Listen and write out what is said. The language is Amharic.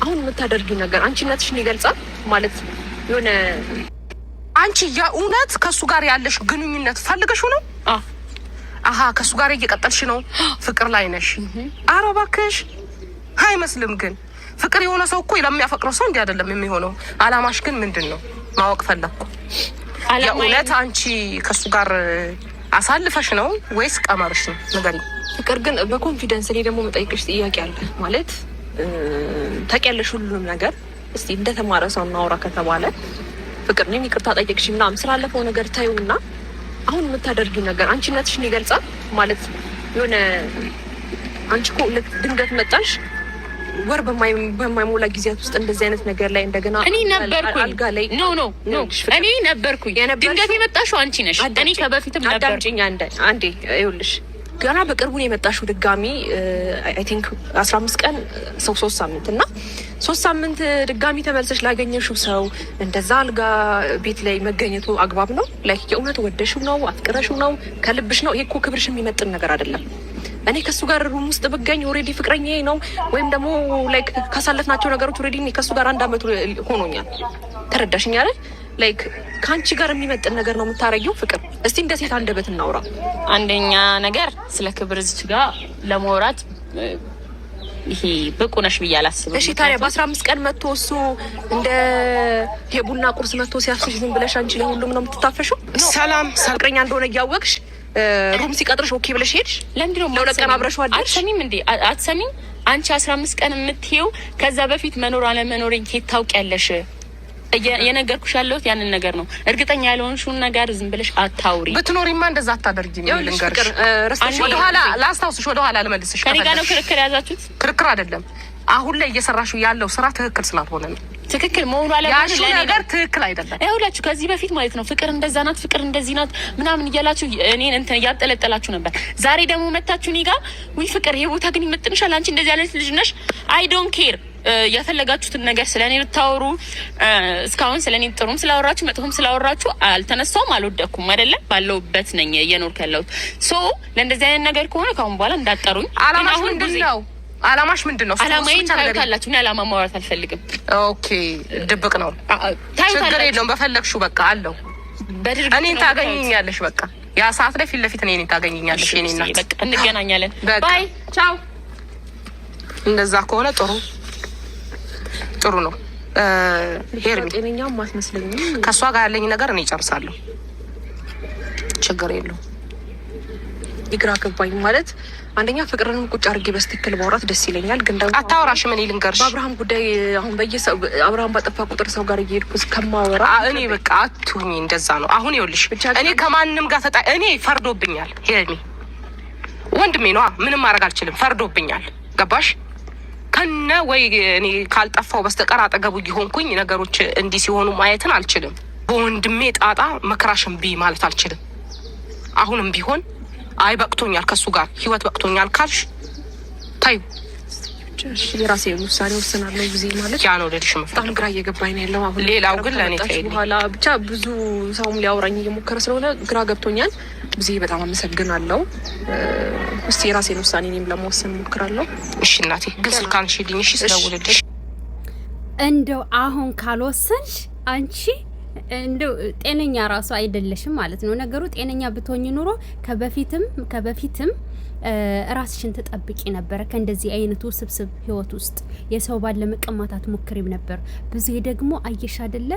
አሁን የምታደርጊው ነገር አንቺነትሽን ይገልጻል ማለት የሆነ አንቺ የእውነት ከሱ ጋር ያለሽ ግንኙነት ፈልገሽው ነው? አሃ ከሱ ጋር እየቀጠልሽ ነው? ፍቅር ላይ ነሽ? ኧረ እባክሽ አይመስልም። ግን ፍቅር የሆነ ሰው እኮ ለሚያፈቅረው ሰው እንዲህ አይደለም የሚሆነው። አላማሽ ግን ምንድነው? ማወቅ ፈለኩ። የእውነት አንቺ ከሱ ጋር አሳልፈሽ ነው ወይስ ቀመርሽ ነው? ንገሪኝ። ፍቅር ግን በኮንፊደንስ እኔ ደግሞ መጠይቅሽ ጥያቄ አለ ማለት ታውቂያለሽ ሁሉንም ነገር። እስቲ እንደተማረ ሰው እናውራ ከተባለ ፍቅር ነኝ ይቅርታ ጠይቅሽ ምናምን ስላለፈው ነገር ታዩና አሁን የምታደርጊው ነገር አንቺነትሽን ይገልጻል ማለት የሆነ አንቺ እኮ ድንገት መጣሽ ወር በማይሞላ ጊዜያት ውስጥ እንደዚህ አይነት ነገር ላይ እንደገና እኔ ነበርኩኝ አልጋ ላይ ኖ እኔ ነበርኩኝ። ድንገት የመጣሽው አንቺ ነሽ። እኔ ከበፊትም ነበር። አዳምጪኝ አንዴ ይኸውልሽ ገና በቅርቡ ነው የመጣሽው ድጋሚ አይ ቲንክ 15 ቀን 3 ሳምንት እና 3 ሳምንት ድጋሚ ተመልሰሽ ላገኘሽው ሰው እንደዛ አልጋ ቤት ላይ መገኘቱ አግባብ ነው? ላይክ የእውነት ወደሽው ነው አፍቅረሽው ነው ከልብሽ ነው? ይሄ እኮ ክብርሽ የሚመጥን ነገር አይደለም። እኔ ከሱ ጋር ሩም ውስጥ ብገኝ ኦሬዲ ፍቅረኛዬ ነው ወይም ደግሞ ላይክ ካሳለፍናቸው ነገሮች ኦሬዲ ከሱ ጋር 1 አመት ሆኖኛል። ተረዳሽኝ አይደል? ላይክ ካንቺ ጋር የሚመጥን ነገር ነው የምታረጊው። ፍቅር እስቲ እንደ ሴት አንደበት እናውራ። አንደኛ ነገር ስለ ክብር እዚች ጋር ለማውራት ይሄ ብቁ ነሽ ብዬ አላስብም። እሺ ታዲያ በ15 ቀን መጥቶ እሱ እንደ የቡና ቁርስ መጥቶ ሲያፍስሽ ዝም ብለሽ አንቺ ለሁሉም ነው የምትታፈሽው? ሰላም ፍቅረኛ እንደሆነ እያወቅሽ ሩም ሲቀጥርሽ ኦኬ ብለሽ ሄድሽ? ለምንድነው ለሁለት ቀን አብረሽው አደርሽ? አትሰሚም እንዴ? አትሰሚም? አንቺ 15 ቀን የምትይው ከዛ በፊት መኖር አለመኖሬን ከየት ታውቂያለሽ? የነገርኩሽ ያለሁት ያንን ነገር ነው። እርግጠኛ ያልሆንሽውን ነገር ዝም ብለሽ አታውሪ። ብትኖሪማ እንደዛ አታደርጊም። ልንገርሽ ወደ ኋላ ላስታውስሽ፣ ወደ ኋላ ልመልስሽ። ከኔ ጋር ነው ክርክር ያዛችሁት? ክርክር አይደለም። አሁን ላይ እየሰራሽው ያለው ስራ ትክክል ስላልሆነ ነው። ትክክል መሆኑ ያልሽው ነገር ትክክል አይደለም። ይኸውላችሁ ከዚህ በፊት ማለት ነው ፍቅር እንደዛ ናት፣ ፍቅር እንደዚህ ናት ምናምን እያላችሁ እኔን እንትን እያጠለጠላችሁ ነበር። ዛሬ ደግሞ መታችሁ እኔ ጋር ውይ ፍቅር ይሄ ቦታ ግን ይመጥንሻል፣ አንቺ እንደዚህ አይነት ልጅ ነሽ። አይ ዶንት ኬር የፈለጋችሁትን ነገር ስለኔ ብታወሩ እስካሁን ስለኔ ጥሩም ስላወራችሁ መጥፎም ስላወራችሁ አልተነሳውም፣ አልወደኩም አይደለም ባለውበት ነኝ እየኖርኩ ያለሁት። ሶ ለእንደዚህ አይነት ነገር ከሆነ ካሁን በኋላ እንዳጠሩኝ። አላማሽ ምንድነው? አላማሽ ምንድነው? አላማዬን ታዩታላችሁ። እኔ አላማ ማውራት አልፈልግም። ኦኬ ድብቅ ነው። ችግር የለውም። በፈለግሽው በቃ አለው። እኔን ታገኝኛለሽ። በቃ ያ ሰዓት ላይ ፊት ለፊት እኔን ታገኝኛለሽ። እኔ እና በቃ እንገናኛለን። ባይ ቻው። እንደዛ ከሆነ ጥሩ ነው። ሄርሚ ጤነኛም አትመስለኝም። ከሷ ጋር ያለኝ ነገር እኔ እጨርሳለሁ። ችግር የለውም። ይግራ ገባኝ ማለት አንደኛ ፍቅርንም ቁጭ አድርጌ በስትክክል ማውራት ደስ ይለኛል። ግን ደግሞ አታወራሽ ምን ልንገርሽ፣ በአብርሃም ጉዳይ አሁን በየሰው አብርሃም ባጠፋ ቁጥር ሰው ጋር እየሄድኩ ከማወራ እኔ በቃ አትሁኝ። እንደዛ ነው። አሁን ይኸውልሽ እኔ ከማንም ጋር እኔ ፈርዶብኛል። ሄርሚ ወንድሜ ነው። ምንም ማድረግ አልችልም። ፈርዶብኛል። ገባሽ? ከነ ወይ እኔ ካልጠፋው በስተቀር አጠገቡ ይሆንኩኝ ነገሮች እንዲህ ሲሆኑ ማየትን አልችልም። በወንድሜ ጣጣ መከራሽን ቢ ማለት አልችልም። አሁንም ቢሆን አይ በቅቶኛል፣ ከሱ ጋር ህይወት በቅቶኛል ካልሽ ታዩ የራሴ ውሳኔ ወስናለሁ። ጊዜ ማለት ያ ነው ልልሽ መፍታት። በጣም ግራ እየገባኝ ነው ያለው አሁን። ሌላው ግን ለኔ ታይኝ በኋላ ብቻ ብዙ ሰውም ሊያወራኝ እየሞከረ ስለሆነ ግራ ገብቶኛል። ጊዜ በጣም አመሰግናለሁ። እስቲ የራሴን ውሳኔ እኔም ለመወሰን ሞክራለሁ። እሺ እናቴ ግን ስልካን ሽልኝ። እሺ ስለወለድሽ እንደው አሁን ካልወሰንሽ አንቺ እንደው ጤነኛ ራሱ አይደለሽም ማለት ነው ነገሩ። ጤነኛ ብትሆኚ ኑሮ ከበፊትም ራስሽን ተጠብቂ ነበር። ከእንደዚህ አይነቱ ስብስብ ህይወት ውስጥ የሰው ባለ መቀማታት ሞክሪም ነበር። ብዙ ደግሞ አየሽ አይደለ